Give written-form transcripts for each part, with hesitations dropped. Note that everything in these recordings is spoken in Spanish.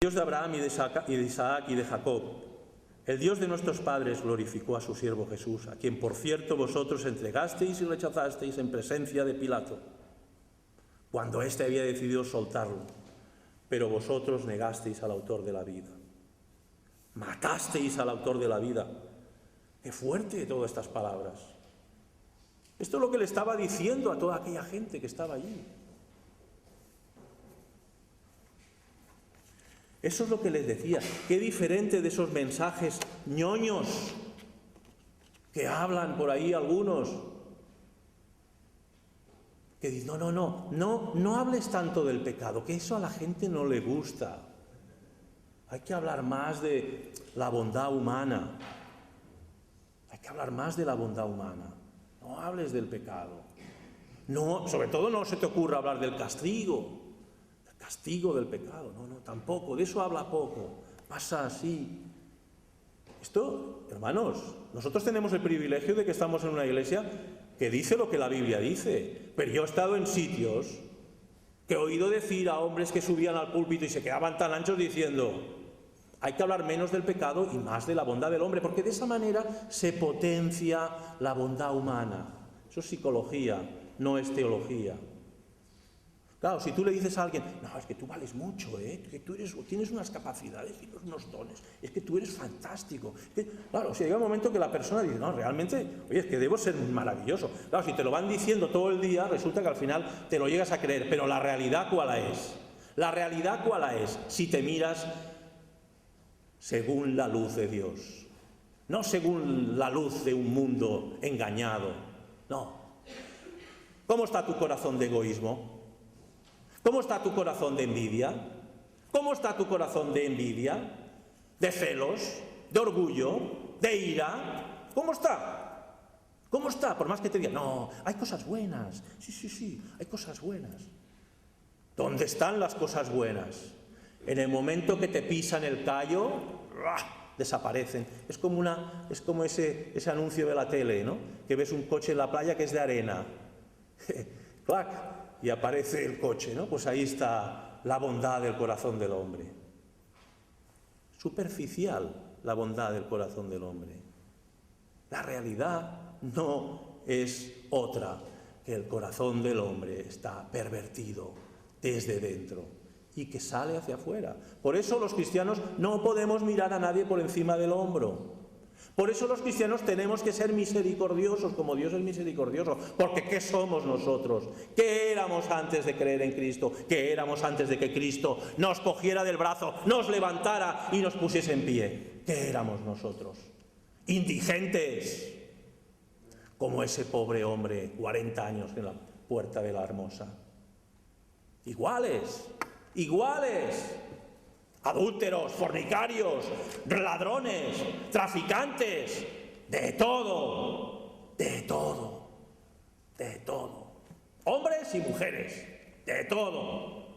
Dios de Abraham y de Isaac y de Jacob, el Dios de nuestros padres glorificó a su siervo Jesús, a quien por cierto vosotros entregasteis y rechazasteis en presencia de Pilato, cuando éste había decidido soltarlo, pero vosotros negasteis al autor de la vida. Matasteis al autor de la vida. Qué fuerte todas estas palabras. Esto es lo que le estaba diciendo a toda aquella gente que estaba allí. Eso es lo que les decía. Qué diferente de esos mensajes ñoños que hablan por ahí algunos. Que dicen, no hables tanto del pecado, que eso a la gente no le gusta. Hay que hablar más de la bondad humana. Hay que hablar más de la bondad humana. No hables del pecado. No, sobre todo no se te ocurra hablar del castigo. El castigo del pecado. No, tampoco. De eso habla poco. Pasa así. Esto, hermanos, nosotros tenemos el privilegio de que estamos en una iglesia que dice lo que la Biblia dice. Pero yo he estado en sitios que he oído decir a hombres que subían al púlpito y se quedaban tan anchos diciendo: hay que hablar menos del pecado y más de la bondad del hombre, porque de esa manera se potencia la bondad humana. Eso es psicología, no es teología. Claro, si tú le dices a alguien, no, es que tú vales mucho, que tú tienes unas capacidades y unos dones, es que tú eres fantástico. Claro, si llega un momento que la persona dice, no, realmente, oye, es que debo ser maravilloso. Claro, si te lo van diciendo todo el día, resulta que al final te lo llegas a creer, pero la realidad, ¿cuál es? La realidad, ¿cuál es? Si te miras según la luz de Dios, no según la luz de un mundo engañado, no. ¿Cómo está tu corazón de egoísmo? ¿Cómo está tu corazón de envidia? ¿Cómo está tu corazón de envidia? ¿De celos? ¿De orgullo? ¿De ira? ¿Cómo está? ¿Cómo está? Por más que te digan, no, hay cosas buenas. Sí, hay cosas buenas. ¿Dónde están las cosas buenas? En el momento que te pisan el callo, desaparecen. Es como ese anuncio de la tele, ¿no? Que ves un coche en la playa que es de arena. ¡Clac! Y aparece el coche, ¿no? Pues ahí está la bondad del corazón del hombre. Superficial la bondad del corazón del hombre. La realidad no es otra, que el corazón del hombre está pervertido desde dentro y que sale hacia afuera. Por eso los cristianos no podemos mirar a nadie por encima del hombro. Por eso los cristianos tenemos que ser misericordiosos como Dios es misericordioso. Porque ¿qué somos nosotros? ¿Qué éramos antes de creer en Cristo? ¿Qué éramos antes de que Cristo nos cogiera del brazo, nos levantara y nos pusiese en pie? ¿Qué éramos nosotros? Indigentes, como ese pobre hombre, 40 años en la puerta de la Hermosa. Iguales. Adúlteros, fornicarios, ladrones, traficantes, de todo. Hombres y mujeres, de todo.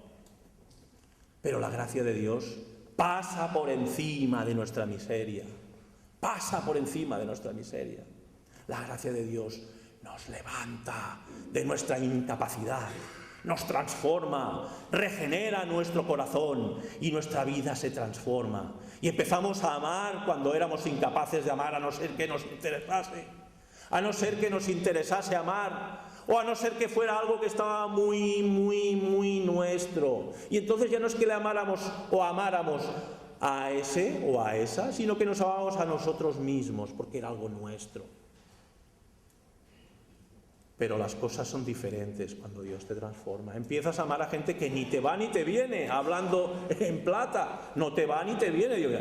Pero la gracia de Dios pasa por encima de nuestra miseria. La gracia de Dios nos levanta de nuestra incapacidad. Nos transforma, regenera nuestro corazón y nuestra vida se transforma. Y empezamos a amar cuando éramos incapaces de amar, a no ser que nos interesase amar, o a no ser que fuera algo que estaba muy nuestro. Y entonces ya no es que le amáramos o amáramos a ese o a esa, sino que nos amábamos a nosotros mismos, porque era algo nuestro. Pero las cosas son diferentes cuando Dios te transforma. Empiezas a amar a gente que ni te va ni te viene, hablando en plata, no te va ni te viene. Digo,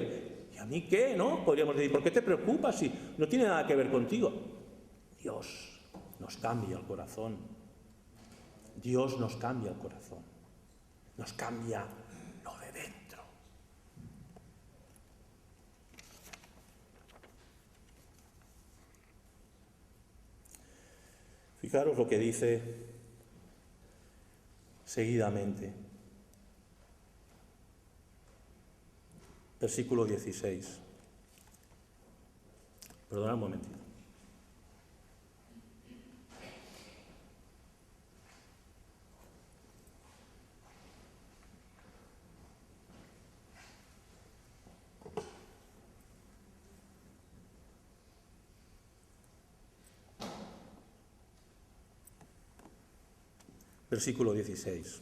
¿y a mí qué, no? Podríamos decir, ¿por qué te preocupas si no tiene nada que ver contigo? Dios nos cambia el corazón. Dios nos cambia el corazón. Nos cambia lo de dentro. Fijaros lo que dice seguidamente. Versículo 16. Perdonad un momentito. versículo 16.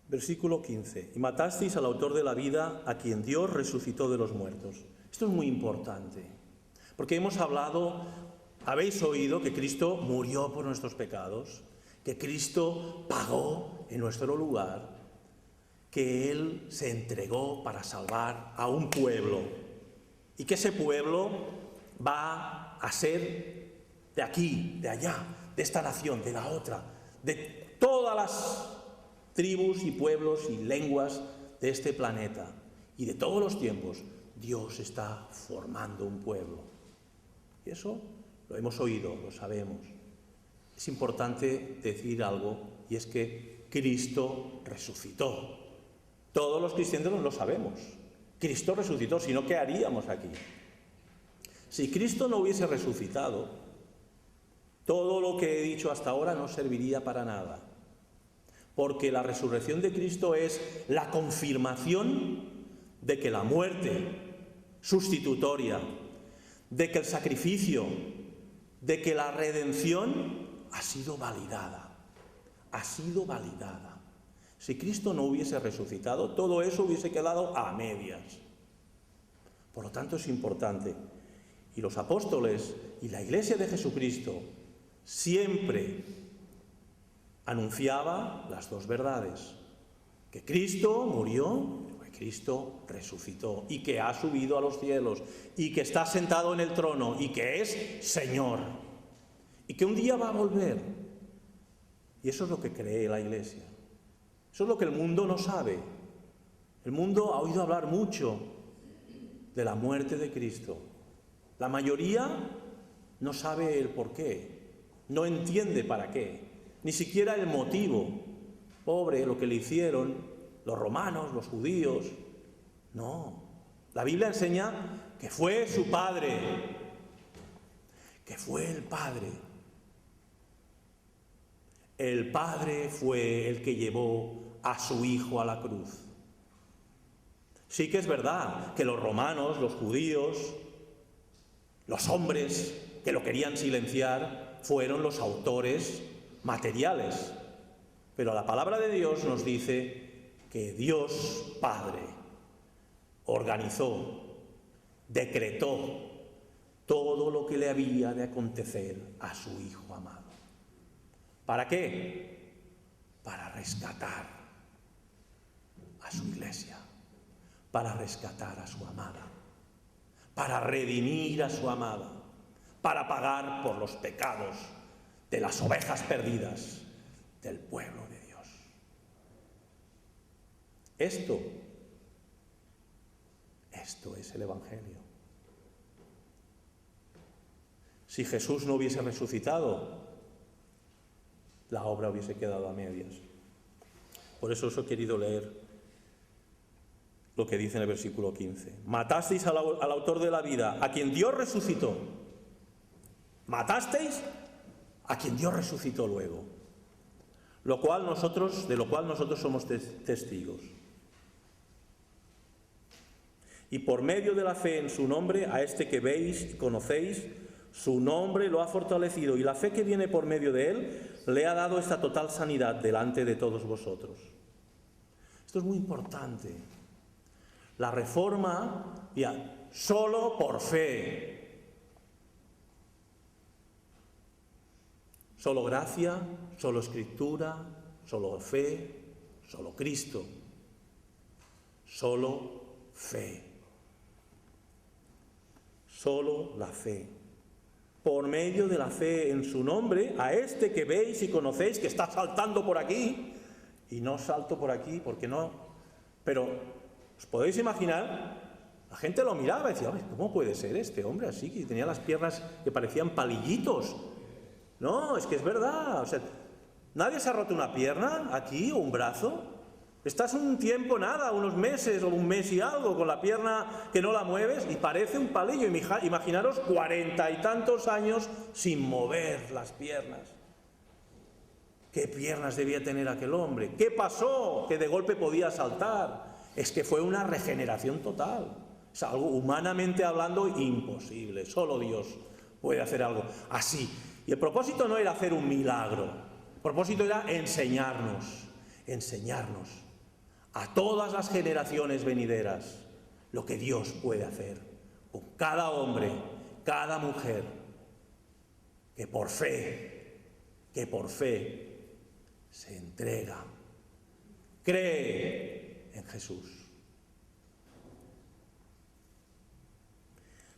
Versículo 15. Y matasteis al autor de la vida, a quien Dios resucitó de los muertos. Esto es muy importante, porque habéis oído que Cristo murió por nuestros pecados, que Cristo pagó en nuestro lugar, que Él se entregó para salvar a un pueblo, y que ese pueblo va a ser de aquí, de allá, de esta nación, de la otra, de todas las tribus y pueblos y lenguas de este planeta y de todos los tiempos. Dios está formando un pueblo. Y eso lo hemos oído, lo sabemos. Es importante decir algo, y es que Cristo resucitó. Todos los cristianos lo sabemos. Cristo resucitó, si no, ¿qué haríamos aquí? Si Cristo no hubiese resucitado, todo lo que he dicho hasta ahora no serviría para nada. Porque la resurrección de Cristo es la confirmación de que la muerte sustitutoria, de que el sacrificio, de que la redención ha sido validada. Ha sido validada. Si Cristo no hubiese resucitado, todo eso hubiese quedado a medias. Por lo tanto, es importante. Y los apóstoles y la Iglesia de Jesucristo siempre anunciaba las dos verdades: que Cristo murió, que Cristo resucitó y que ha subido a los cielos y que está sentado en el trono y que es Señor y que un día va a volver. Y eso es lo que cree la Iglesia. Eso es lo que el mundo no sabe. El mundo ha oído hablar mucho de la muerte de Cristo. La mayoría no sabe el porqué, no entiende para qué, ni siquiera el motivo. Pobre lo que le hicieron los romanos, los judíos. No, la Biblia enseña que fue su Padre, que fue el Padre. El Padre fue el que llevó a su Hijo a la cruz. Sí que es verdad que los romanos, los judíos, los hombres que lo querían silenciar fueron los autores materiales. Pero la palabra de Dios nos dice que Dios Padre organizó, decretó todo lo que le había de acontecer a su Hijo amado. ¿Para qué? Para rescatar a su Iglesia, para rescatar a su amada, para redimir a su amada, para pagar por los pecados de las ovejas perdidas del pueblo de Dios. Esto es el Evangelio. Si Jesús no hubiese resucitado, la obra hubiese quedado a medias. Por eso os he querido leer lo que dice en el versículo 15. Matasteis al autor de la vida, a quien Dios resucitó. Matasteis a quien Dios resucitó luego. De lo cual nosotros somos testigos. Y por medio de la fe en su nombre, a este que veis y conocéis, su nombre lo ha fortalecido, y la fe que viene por medio de él le ha dado esta total sanidad delante de todos vosotros. Esto es muy importante. La reforma, solo por fe. Solo gracia, solo escritura, solo fe, solo Cristo. Solo fe. Solo la fe. Por medio de la fe en su nombre, a este que veis y conocéis, que está saltando por aquí, y no salto por aquí porque no, pero os podéis imaginar, la gente lo miraba y decía, ¿cómo puede ser este hombre así, que tenía las piernas que parecían palillitos? No, es que es verdad, o sea, nadie se ha roto una pierna aquí o un brazo. Estás un tiempo, unos meses o un mes y algo con la pierna que no la mueves y parece un palillo. Imaginaros 40 y tantos años sin mover las piernas. ¿Qué piernas debía tener aquel hombre? ¿Qué pasó? Que de golpe podía saltar. Es que fue una regeneración total. Es algo humanamente hablando imposible. Solo Dios puede hacer algo así. Y el propósito no era hacer un milagro. El propósito era enseñarnos a todas las generaciones venideras lo que Dios puede hacer con cada hombre, cada mujer, que por fe se entrega, cree en Jesús.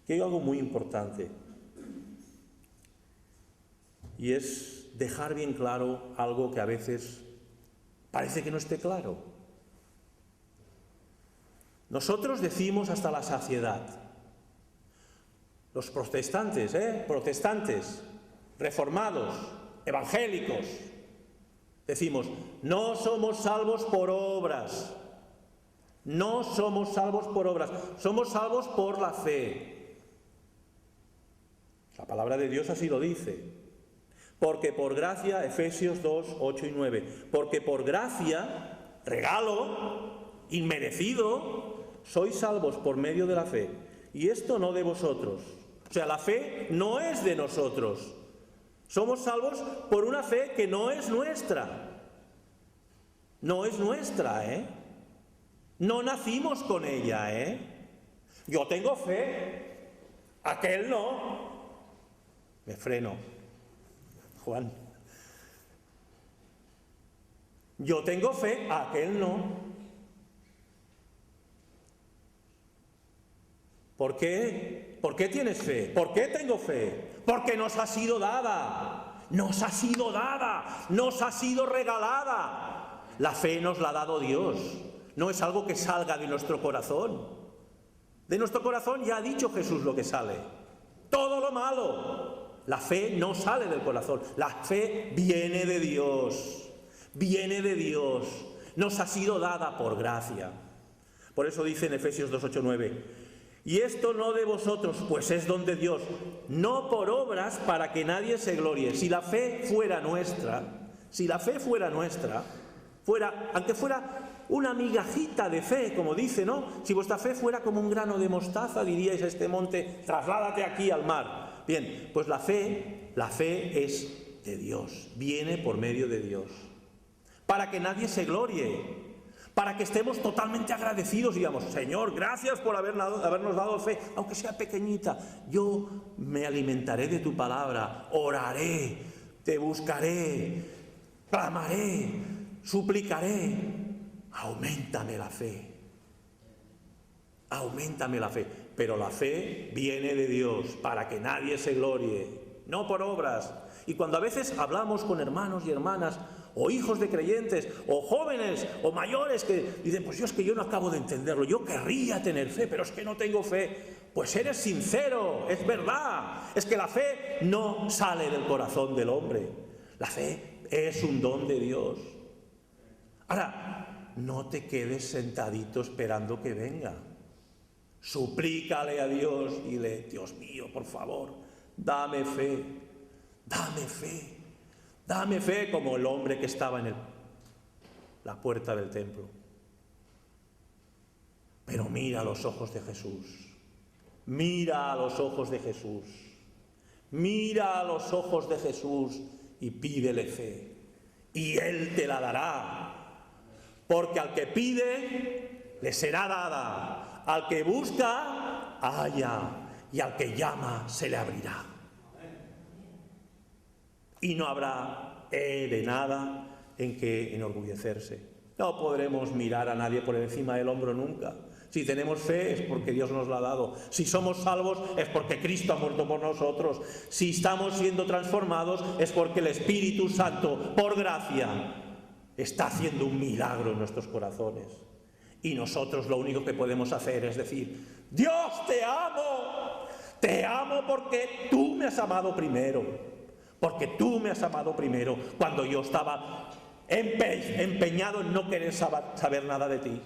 Aquí hay algo muy importante, y es dejar bien claro algo que a veces parece que no esté claro. Nosotros decimos hasta la saciedad, los protestantes, reformados, evangélicos, decimos, no somos salvos por obras, no somos salvos por obras, somos salvos por la fe. La palabra de Dios así lo dice. Porque por gracia, Efesios 2, 8 y 9, porque por gracia, regalo, inmerecido, sois salvos por medio de la fe. Y esto no de vosotros. O sea, la fe no es de nosotros. Somos salvos por una fe que no es nuestra. No es nuestra, No nacimos con ella, Yo tengo fe, aquel no. Me freno, Juan. Yo tengo fe, aquel no. ¿Por qué? ¿Por qué tienes fe? ¿Por qué tengo fe? Porque nos ha sido dada, nos ha sido dada, nos ha sido regalada. La fe nos la ha dado Dios, no es algo que salga de nuestro corazón. De nuestro corazón ya ha dicho Jesús lo que sale, todo lo malo. La fe no sale del corazón, la fe viene de Dios, nos ha sido dada por gracia. Por eso dice en Efesios 2, 8, 9, y esto no de vosotros, pues es don de Dios, no por obras para que nadie se glorie. Si la fe fuera nuestra, aunque fuera una migajita de fe, como dice, ¿no? Si vuestra fe fuera como un grano de mostaza, diríais a este monte, trasládate aquí al mar. Bien, pues la fe es de Dios, viene por medio de Dios. Para que nadie se glorie, para que estemos totalmente agradecidos y digamos, Señor, gracias por habernos dado fe, aunque sea pequeñita. Yo me alimentaré de tu palabra, oraré, te buscaré, clamaré, suplicaré. Auméntame la fe. Pero la fe viene de Dios para que nadie se glorie, no por obras. Y cuando a veces hablamos con hermanos y hermanas, o hijos de creyentes, o jóvenes, o mayores que dicen, pues yo no acabo de entenderlo, yo querría tener fe, pero es que no tengo fe. Pues eres sincero, es verdad, es que la fe no sale del corazón del hombre. La fe es un don de Dios. Ahora, no te quedes sentadito esperando que venga. Suplícale a Dios, dile, Dios mío, por favor, dame fe, como el hombre que estaba en la puerta del templo. Pero mira a los ojos de Jesús, mira a los ojos de Jesús y pídele fe, y Él te la dará, porque al que pide, le será dada. Al que busca, halla, y al que llama, se le abrirá. Y no habrá de nada en que enorgullecerse. No podremos mirar a nadie por encima del hombro nunca. Si tenemos fe es porque Dios nos la ha dado. Si somos salvos es porque Cristo ha muerto por nosotros. Si estamos siendo transformados es porque el Espíritu Santo, por gracia, está haciendo un milagro en nuestros corazones. Y nosotros lo único que podemos hacer es decir, Dios, te amo porque tú me has amado primero, cuando yo estaba empeñado en no querer saber nada de ti,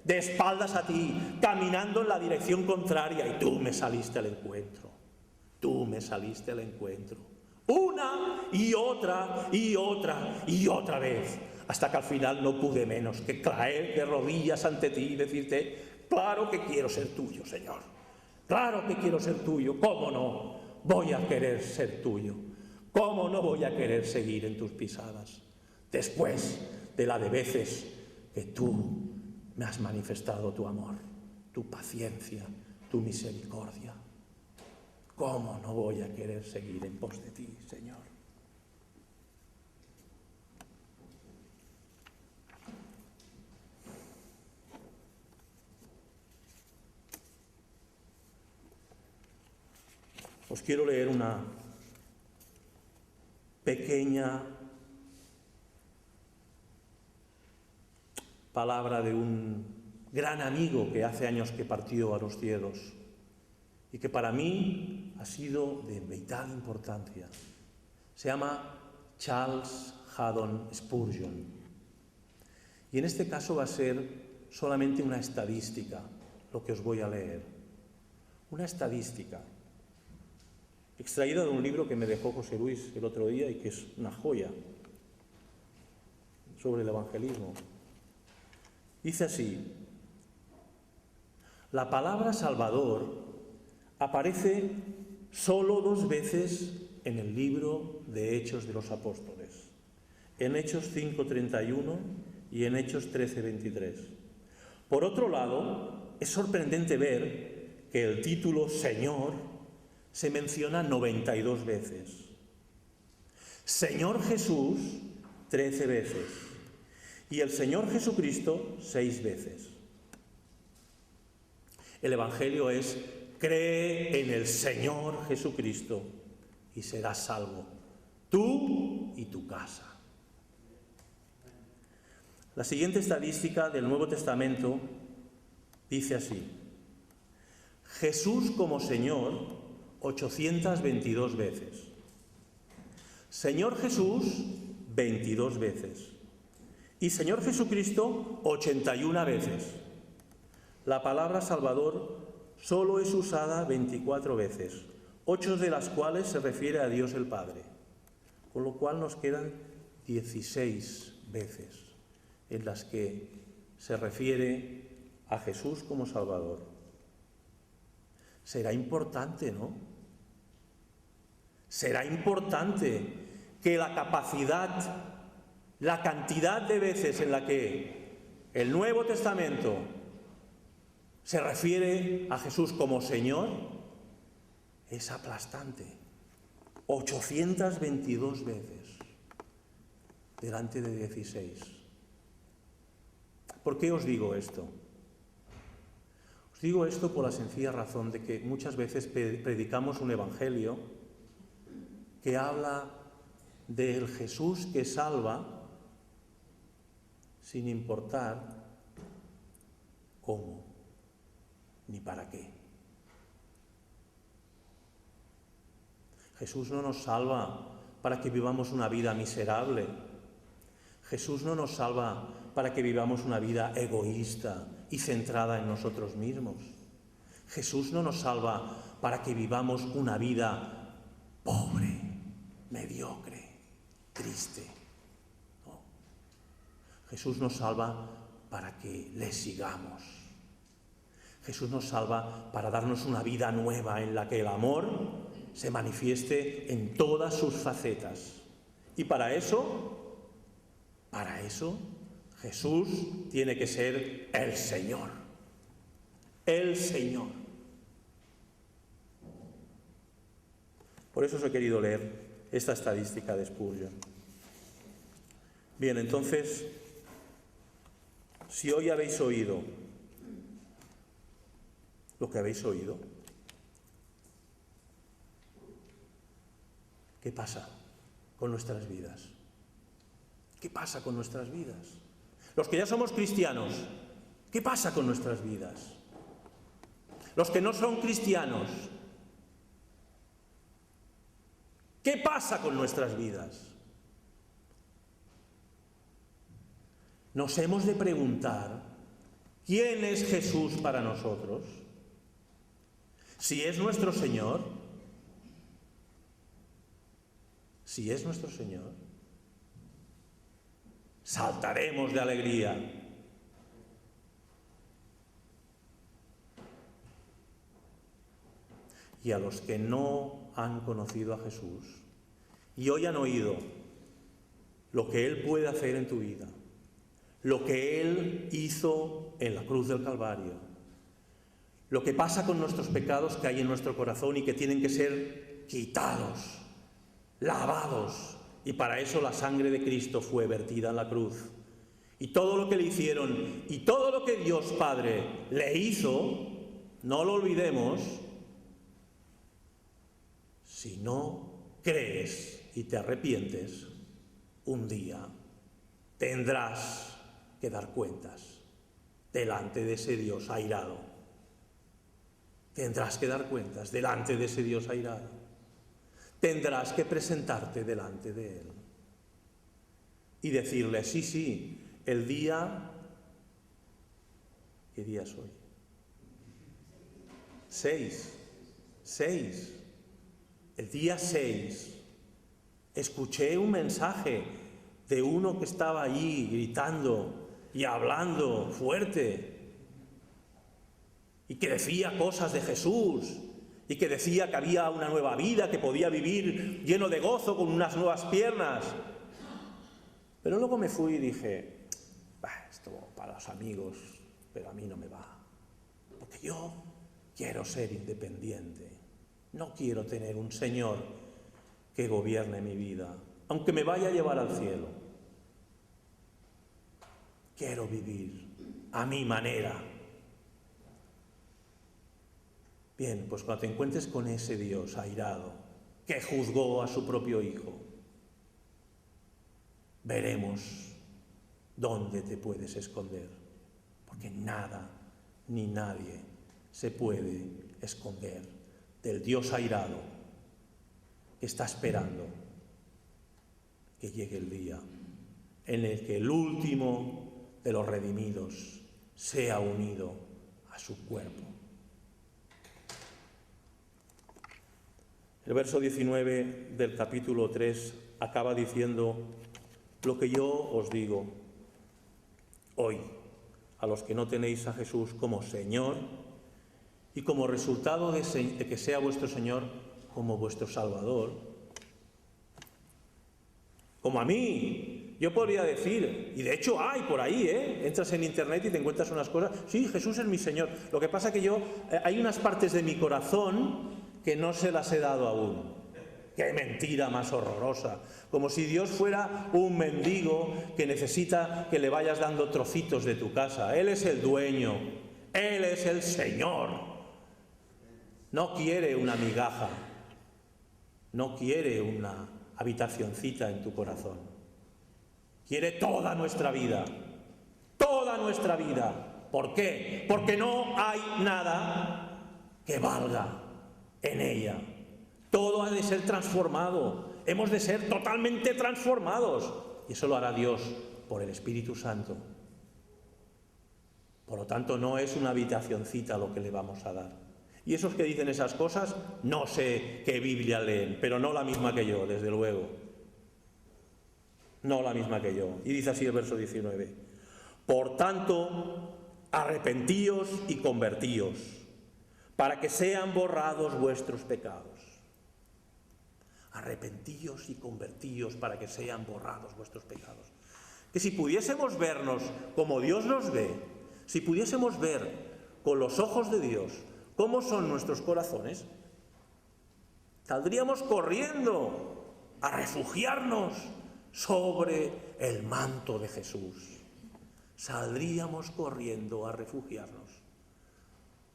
de espaldas a ti, caminando en la dirección contraria, y tú me saliste al encuentro, una y otra vez, hasta que al final no pude menos que caer de rodillas ante ti y decirte, Claro que quiero ser tuyo, Señor. Claro que quiero ser tuyo. ¿Cómo no voy a querer ser tuyo? ¿Cómo no voy a querer seguir en tus pisadas? Después de la de veces que tú me has manifestado tu amor, tu paciencia, tu misericordia. ¿Cómo no voy a querer seguir en pos de ti, Señor? Os quiero leer una pequeña palabra de un gran amigo que hace años que partió a los cielos y que para mí ha sido de vital importancia. Se llama Charles Haddon Spurgeon. Y en este caso va a ser solamente una estadística, lo que os voy a leer. Una estadística extraída de un libro que me dejó José Luis el otro día y que es una joya sobre el evangelismo. Dice así: la palabra Salvador aparece solo 2 veces en el libro de Hechos de los Apóstoles, en Hechos 5:31 y en Hechos 13:23. Por otro lado, es sorprendente ver que el título Señor se menciona 92 veces. Señor Jesús 13 veces y el Señor Jesucristo 6 veces. El Evangelio es: cree en el Señor Jesucristo y serás salvo, tú y tu casa. La siguiente estadística del Nuevo Testamento dice así: Jesús como Señor 822 veces, Señor Jesús 22 veces y Señor Jesucristo 81 veces. La palabra Salvador solo es usada 24 veces, 8 de las cuales se refiere a Dios el Padre, con lo cual nos quedan 16 veces en las que se refiere a Jesús como Salvador. Será importante, ¿no? Será importante que la capacidad, la cantidad de veces en la que el Nuevo Testamento se refiere a Jesús como Señor es aplastante. 822 veces delante de 16. ¿Por qué os digo esto? Os digo esto por la sencilla razón de que muchas veces predicamos un evangelio que habla del Jesús que salva sin importar cómo ni para qué. Jesús no nos salva para que vivamos una vida miserable. Jesús no nos salva para que vivamos una vida egoísta y centrada en nosotros mismos. Jesús no nos salva para que vivamos una vida pobre, mediocre, triste. No. Jesús nos salva para que le sigamos. Jesús nos salva para darnos una vida nueva en la que el amor se manifieste en todas sus facetas. Y para eso, Jesús tiene que ser el Señor. El Señor. Por eso os he querido leer esta estadística de Spurgeon. Bien, entonces, si hoy habéis oído lo que habéis oído, ¿qué pasa con nuestras vidas? ¿Qué pasa con nuestras vidas? Los que ya somos cristianos, ¿qué pasa con nuestras vidas? Los que no son cristianos, ¿qué pasa con nuestras vidas? Nos hemos de preguntar, ¿quién es Jesús para nosotros? Si es nuestro Señor, saltaremos de alegría. y a los que no han conocido a Jesús y hoy han oído lo que Él puede hacer en tu vida, lo que Él hizo en la cruz del Calvario, lo que pasa con nuestros pecados que hay en nuestro corazón y que tienen que ser quitados, lavados, y para eso la sangre de Cristo fue vertida en la cruz. Y todo lo que le hicieron y todo lo que Dios Padre le hizo, no lo olvidemos, si no crees y te arrepientes, un día tendrás que dar cuentas delante de ese Dios airado. Tendrás que dar cuentas delante de ese Dios airado. Tendrás que presentarte delante de Él y decirle, sí, el día... ¿Qué día es hoy? 6. El día 6 escuché un mensaje de uno que estaba allí gritando y hablando fuerte y que decía cosas de Jesús y que decía que había una nueva vida, que podía vivir lleno de gozo con unas nuevas piernas. Pero luego me fui y dije, esto para los amigos, pero a mí no me va, porque yo quiero ser independiente, no quiero tener un Señor que gobierne mi vida, aunque me vaya a llevar al cielo. Quiero vivir a mi manera. Bien, pues cuando te encuentres con ese Dios airado que juzgó a su propio Hijo, veremos dónde te puedes esconder, porque nada ni nadie se puede esconder del Dios airado que está esperando que llegue el día en el que el último de los redimidos sea unido a su cuerpo. El verso 19 del capítulo 3 acaba diciendo: lo que yo os digo hoy, a los que no tenéis a Jesús como Señor, y como resultado de que sea vuestro Señor como vuestro Salvador, como a mí, yo podría decir, y de hecho hay por ahí, entras en internet y te encuentras unas cosas, sí, Jesús es mi Señor. Lo que pasa que hay unas partes de mi corazón que no se las he dado aún. ¡Qué mentira más horrorosa! Como si Dios fuera un mendigo que necesita que le vayas dando trocitos de tu casa. Él es el dueño, Él es el Señor. No quiere una migaja, no quiere una habitacioncita en tu corazón. Quiere toda nuestra vida, toda nuestra vida. ¿Por qué? Porque no hay nada que valga en ella. Todo ha de ser transformado. Hemos de ser totalmente transformados. Y eso lo hará Dios por el Espíritu Santo. Por lo tanto, no es una habitacioncita lo que le vamos a dar. Y esos que dicen esas cosas, no sé qué Biblia leen, pero no la misma que yo, desde luego. No la misma que yo. Y dice así el verso 19. Por tanto, arrepentíos y convertíos, para que sean borrados vuestros pecados. Arrepentíos y convertíos para que sean borrados vuestros pecados. Que si pudiésemos vernos como Dios nos ve, si pudiésemos ver con los ojos de Dios cómo son nuestros corazones, saldríamos corriendo a refugiarnos sobre el manto de Jesús. Saldríamos corriendo a refugiarnos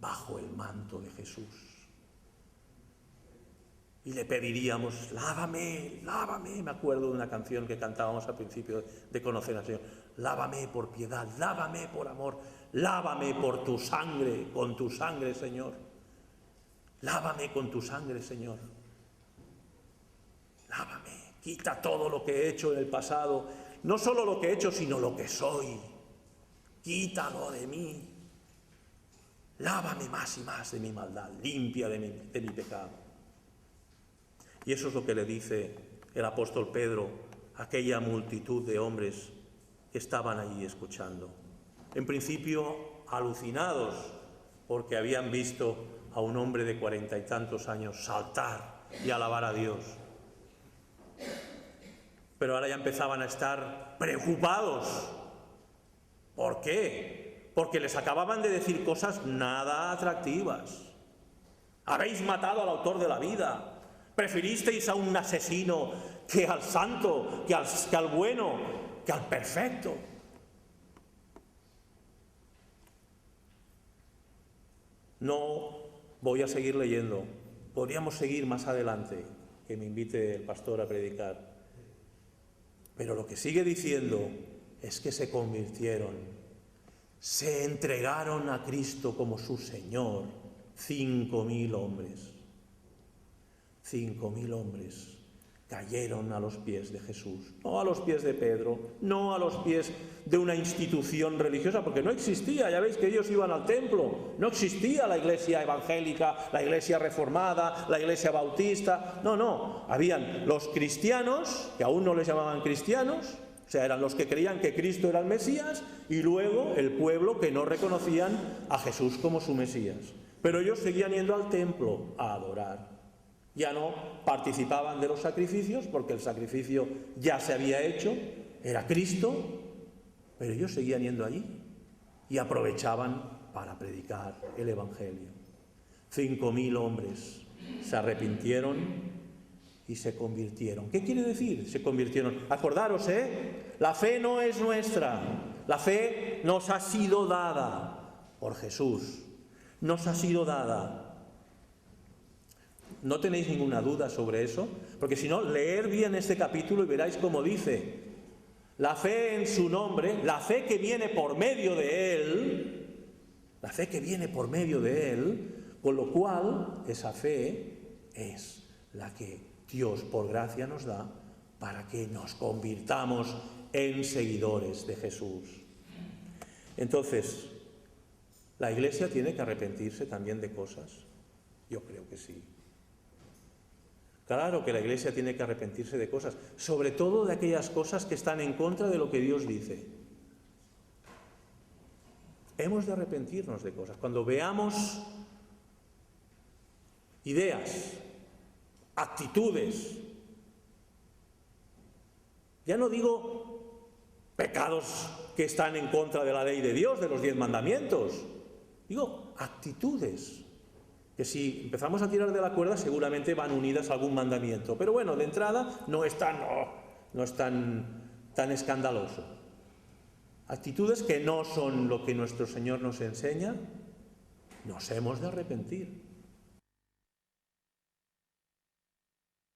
bajo el manto de Jesús. Y le pediríamos, lávame, lávame. Me acuerdo de una canción que cantábamos al principio de conocer al Señor. Lávame por piedad, lávame por amor, lávame por tu sangre, con tu sangre, Señor. Lávame con tu sangre, Señor. Lávame, quita todo lo que he hecho en el pasado. No solo lo que he hecho, sino lo que soy. Quítalo de mí. Lávame más y más de mi maldad, limpia de mi pecado. Y eso es lo que le dice el apóstol Pedro a aquella multitud de hombres que estaban allí escuchando. En principio, alucinados, porque habían visto a un hombre de 40 y tantos años saltar y alabar a Dios. Pero ahora ya empezaban a estar preocupados. ¿Por qué? Porque les acababan de decir cosas nada atractivas. Habéis matado al autor de la vida. Preferisteis a un asesino que al santo, que al bueno, que al perfecto. No voy a seguir leyendo. Podríamos seguir más adelante, que me invite el pastor a predicar. Pero lo que sigue diciendo es que se convirtieron, se entregaron a Cristo como su Señor. 5.000 hombres. 5.000 hombres cayeron a los pies de Jesús, no a los pies de Pedro, no a los pies de una institución religiosa, porque no existía. Ya veis que ellos iban al templo, no existía la iglesia evangélica, la iglesia reformada, la iglesia bautista, no, habían los cristianos, que aún no les llamaban cristianos, o sea, eran los que creían que Cristo era el Mesías, y luego el pueblo que no reconocían a Jesús como su Mesías. Pero ellos seguían yendo al templo a adorar. Ya no participaban de los sacrificios, porque el sacrificio ya se había hecho, era Cristo, pero ellos seguían yendo allí y aprovechaban para predicar el Evangelio. 5.000 hombres se arrepintieron y se convirtieron. ¿Qué quiere decir? Se convirtieron. Acordaros, la fe no es nuestra, la fe nos ha sido dada por Jesús, nos ha sido dada. ¿No tenéis ninguna duda sobre eso? Porque si no, leed bien este capítulo y veréis cómo dice: la fe en su nombre, la fe que viene por medio de Él, la fe que viene por medio de Él, con lo cual esa fe es la que Dios por gracia nos da para que nos convirtamos en seguidores de Jesús. Entonces, ¿la Iglesia tiene que arrepentirse también de cosas? Yo creo que sí. Claro que la Iglesia tiene que arrepentirse de cosas, sobre todo de aquellas cosas que están en contra de lo que Dios dice. Hemos de arrepentirnos de cosas. Cuando veamos ideas, actitudes, ya no digo pecados que están en contra de la ley de Dios, de los 10 mandamientos, digo actitudes que si empezamos a tirar de la cuerda seguramente van unidas a algún mandamiento. Pero bueno, de entrada no es tan escandaloso. Actitudes que no son lo que nuestro Señor nos enseña, nos hemos de arrepentir.